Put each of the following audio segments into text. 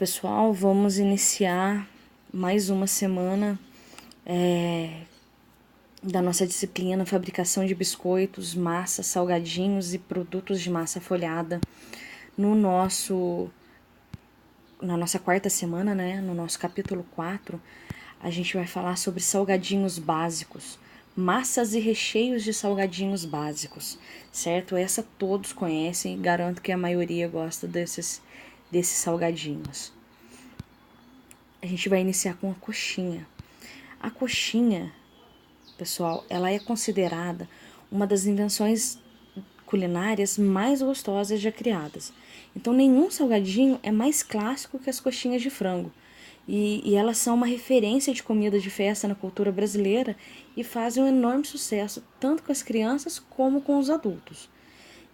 pessoal, vamos iniciar mais uma semana da nossa disciplina Fabricação de Biscoitos, Massas, Salgadinhos e Produtos de Massa Folhada. Na nossa quarta semana, no nosso capítulo 4, a gente vai falar sobre salgadinhos básicos, massas e recheios de salgadinhos básicos, certo? Essa todos conhecem, garanto que a maioria gosta desses salgadinhos. A gente vai iniciar com a coxinha. A coxinha, pessoal, ela é considerada uma das invenções culinárias mais gostosas já criadas. Então, nenhum salgadinho é mais clássico que as coxinhas de frango. E elas são uma referência de comida de festa na cultura brasileira e fazem um enorme sucesso, tanto com as crianças como com os adultos.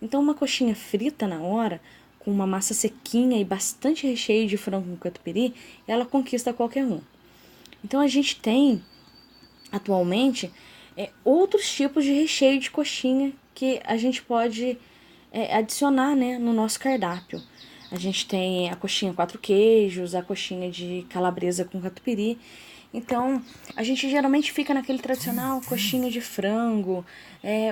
Então, uma coxinha frita na hora, com uma massa sequinha e bastante recheio de frango com catupiry, ela conquista qualquer um. Então, a gente tem, atualmente, outros tipos de recheio de coxinha que a gente pode adicionar, no nosso cardápio. A gente tem a coxinha 4 queijos, a coxinha de calabresa com catupiry. Então, a gente geralmente fica naquele tradicional coxinha de frango,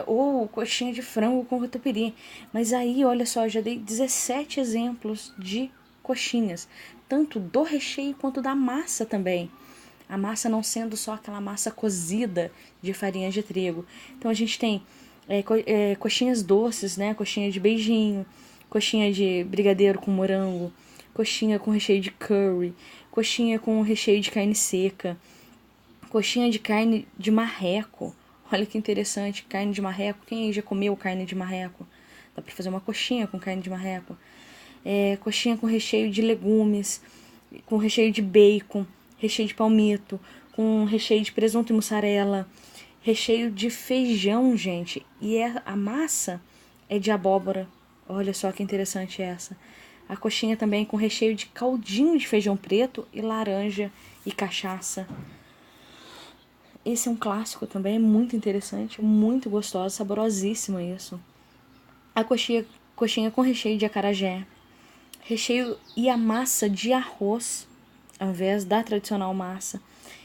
ou coxinha de frango com catupiry. Mas aí, olha só, já dei 17 exemplos de coxinhas, tanto do recheio quanto da massa também. A massa não sendo só aquela massa cozida de farinha de trigo. Então, a gente tem coxinhas doces, coxinha de beijinho, coxinha de brigadeiro com morango, coxinha com recheio de curry, coxinha com recheio de carne seca, coxinha de carne de marreco. Olha que interessante, carne de marreco. Quem aí já comeu carne de marreco? Dá pra fazer uma coxinha com carne de marreco. Coxinha com recheio de legumes, com recheio de bacon, recheio de palmito, com recheio de presunto e mussarela, recheio de feijão, gente. E a massa é de abóbora. Olha só que interessante essa. A coxinha também com recheio de caldinho de feijão preto e laranja e cachaça. Esse é um clássico também, é muito interessante, muito gostoso, saborosíssimo isso. A coxinha com recheio de acarajé, recheio e a massa de arroz, ao invés da tradicional massa.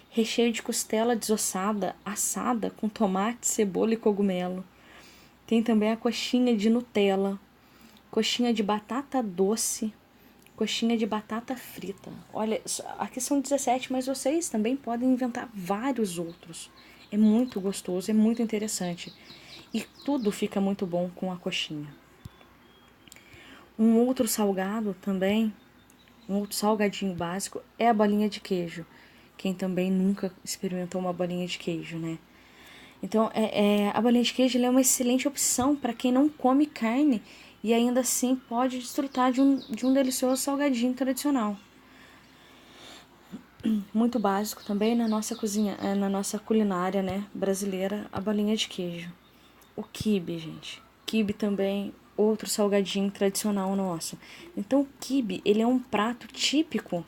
Recheio de costela desossada, assada com tomate, cebola e cogumelo. Tem também a coxinha de Nutella, coxinha de batata doce, coxinha de batata frita. Olha, aqui são 17, mas vocês também podem inventar vários outros. É muito gostoso, é muito interessante. E tudo fica muito bom com a coxinha. Um outro salgado também, um outro salgadinho básico é a bolinha de queijo. Quem também nunca experimentou uma bolinha de queijo, né? Então, a bolinha de queijo é uma excelente opção para quem não come carne e ainda assim pode desfrutar de um delicioso salgadinho tradicional. Muito básico também na nossa cozinha, na nossa culinária, brasileira, a bolinha de queijo. O quibe, gente. Quibe também, outro salgadinho tradicional nosso. Então, o quibe, ele é um prato típico,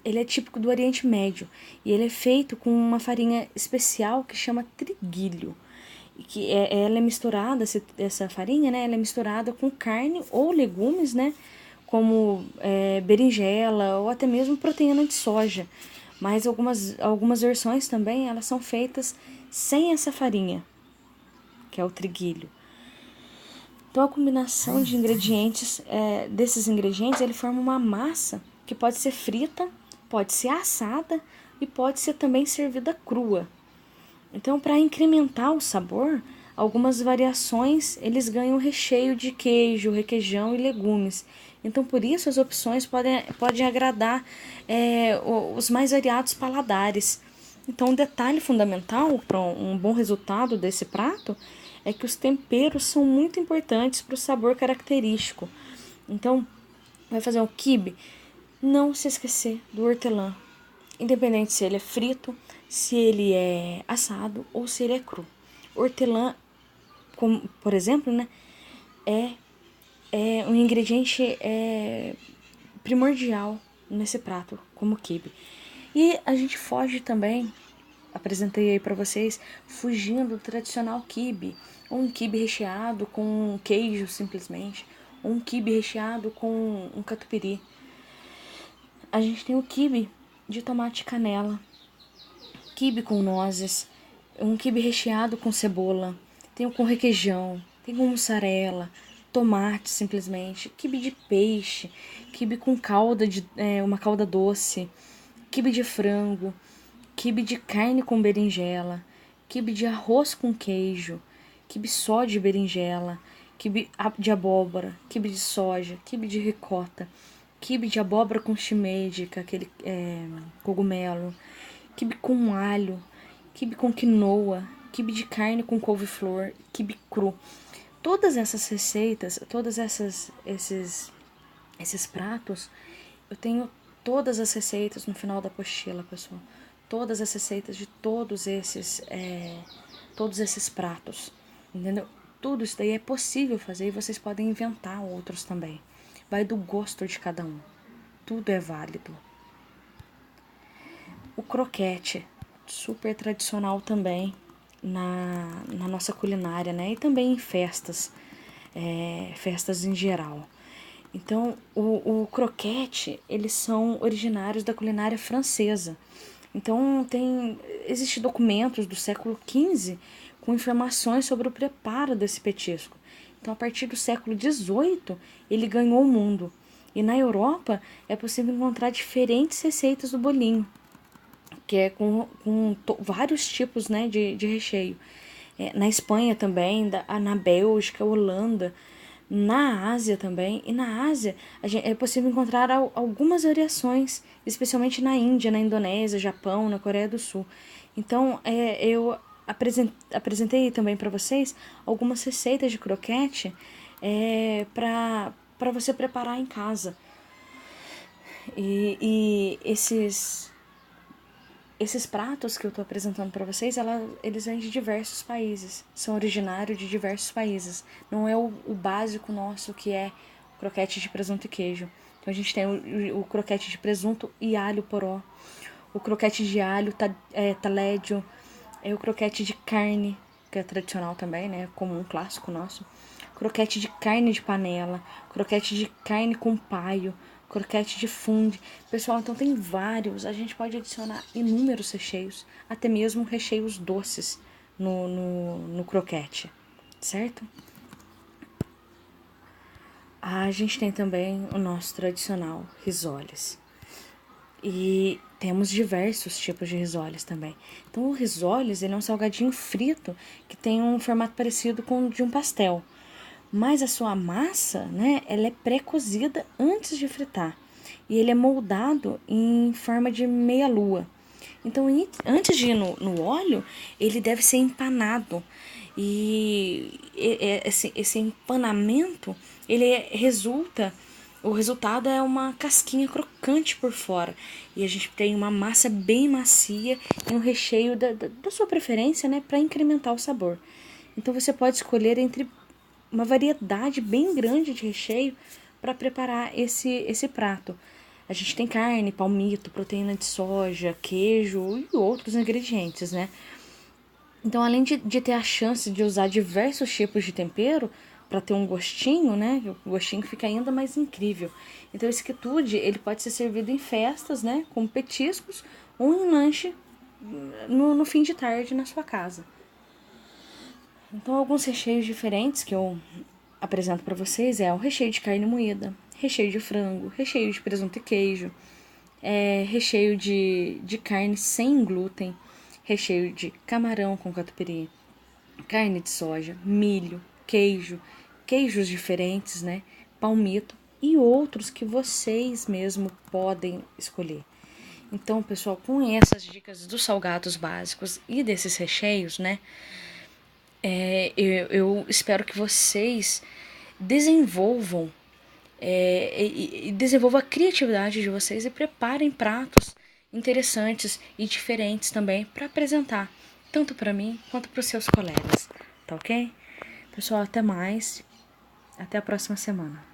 ele é típico do Oriente Médio e ele é feito com uma farinha especial que chama triguilho. Que ela é misturada, essa farinha, ela é misturada com carne ou legumes, como berinjela ou até mesmo proteína de soja. Mas algumas versões também, elas são feitas sem essa farinha, que é o triguilho. Então, a combinação de ingredientes, desses ingredientes, ele forma uma massa que pode ser frita, pode ser assada e pode ser também servida crua. Então, para incrementar o sabor, algumas variações eles ganham recheio de queijo, requeijão e legumes. Então, por isso, as opções podem agradar os mais variados paladares. Então, um detalhe fundamental para um bom resultado desse prato é que os temperos são muito importantes para o sabor característico. Então, vai fazer um quibe, não se esquecer do hortelã. Independente se ele é frito, se ele é assado ou se ele é cru. Hortelã, por exemplo, é um ingrediente primordial nesse prato, como quibe. E a gente foge também, apresentei aí para vocês, fugindo do tradicional quibe, ou um quibe recheado com queijo simplesmente, ou um quibe recheado com um catupiry. A gente tem o quibe de tomate e canela, quibe com nozes, um quibe recheado com cebola, tem o com requeijão, tem com mussarela, tomate simplesmente, quibe de peixe, quibe com calda uma calda doce, quibe de frango, quibe de carne com berinjela, quibe de arroz com queijo, quibe só de berinjela, quibe de abóbora, quibe de soja, quibe de ricota, quibe de abóbora com shimeji, que é aquele cogumelo, quibe com alho, quibe com quinoa, quibe de carne com couve-flor, quibe cru. Todas essas receitas, esses pratos, eu tenho todas as receitas no final da apostila, pessoal. Todas as receitas de todos esses pratos, entendeu? Tudo isso daí é possível fazer e vocês podem inventar outros também. Vai do gosto de cada um. Tudo é válido. O croquete, super tradicional também na nossa culinária, né? E também em festas, festas em geral. Então, o croquete, eles são originários da culinária francesa. Então, existem documentos do século XV com informações sobre o preparo desse petisco. Então, a partir do século XVIII, ele ganhou o mundo. E na Europa, é possível encontrar diferentes receitas do bolinho, que é com vários tipos, né, de recheio. Na Espanha também, na Bélgica, Holanda, na Ásia também. E na Ásia é possível encontrar algumas variações, especialmente na Índia, na Indonésia, Japão, na Coreia do Sul. Então, eu apresentei também para vocês algumas receitas de croquete para você preparar em casa. E esses pratos que eu estou apresentando para vocês, eles vêm de diversos países, são originários de diversos países. Não é o básico nosso, que é croquete de presunto e queijo. Então a gente tem o croquete de presunto e alho poró, o croquete de alho talédio, o croquete de carne, que é tradicional também, né, comum, clássico nosso, croquete de carne de panela, croquete de carne com paio, croquete de funde. Pessoal, então tem vários. A gente pode adicionar inúmeros recheios, até mesmo recheios doces no croquete, certo? A gente tem também o nosso tradicional risoles. E temos diversos tipos de risoles também. Então, o risoles, ele é um salgadinho frito que tem um formato parecido com o de um pastel. Mas a sua massa, né, ela é pré-cozida antes de fritar. E ele é moldado em forma de meia-lua. Então, antes de ir no óleo, ele deve ser empanado. E esse empanamento, o resultado é uma casquinha crocante por fora. E a gente tem uma massa bem macia e um recheio da sua preferência, né, para incrementar o sabor. Então, você pode escolher entre uma variedade bem grande de recheio para preparar esse prato. A gente tem carne, palmito, proteína de soja, queijo e outros ingredientes, né? Então, além de ter a chance de usar diversos tipos de tempero para ter um gostinho, né? O gostinho fica ainda mais incrível. Então, esse quitute, ele pode ser servido em festas, né? Como petiscos ou em lanche no fim de tarde na sua casa. Então, alguns recheios diferentes que eu apresento para vocês o recheio de carne moída, recheio de frango, recheio de presunto e queijo, recheio de carne sem glúten, recheio de camarão com catupiry, carne de soja, milho, queijos diferentes, né, palmito e outros que vocês mesmo podem escolher. Então, pessoal, com essas dicas dos salgados básicos e desses recheios, né, eu espero que vocês desenvolvam a criatividade de vocês e preparem pratos interessantes e diferentes também para apresentar, tanto para mim quanto para os seus colegas, tá ok? Pessoal, até mais, até a próxima semana.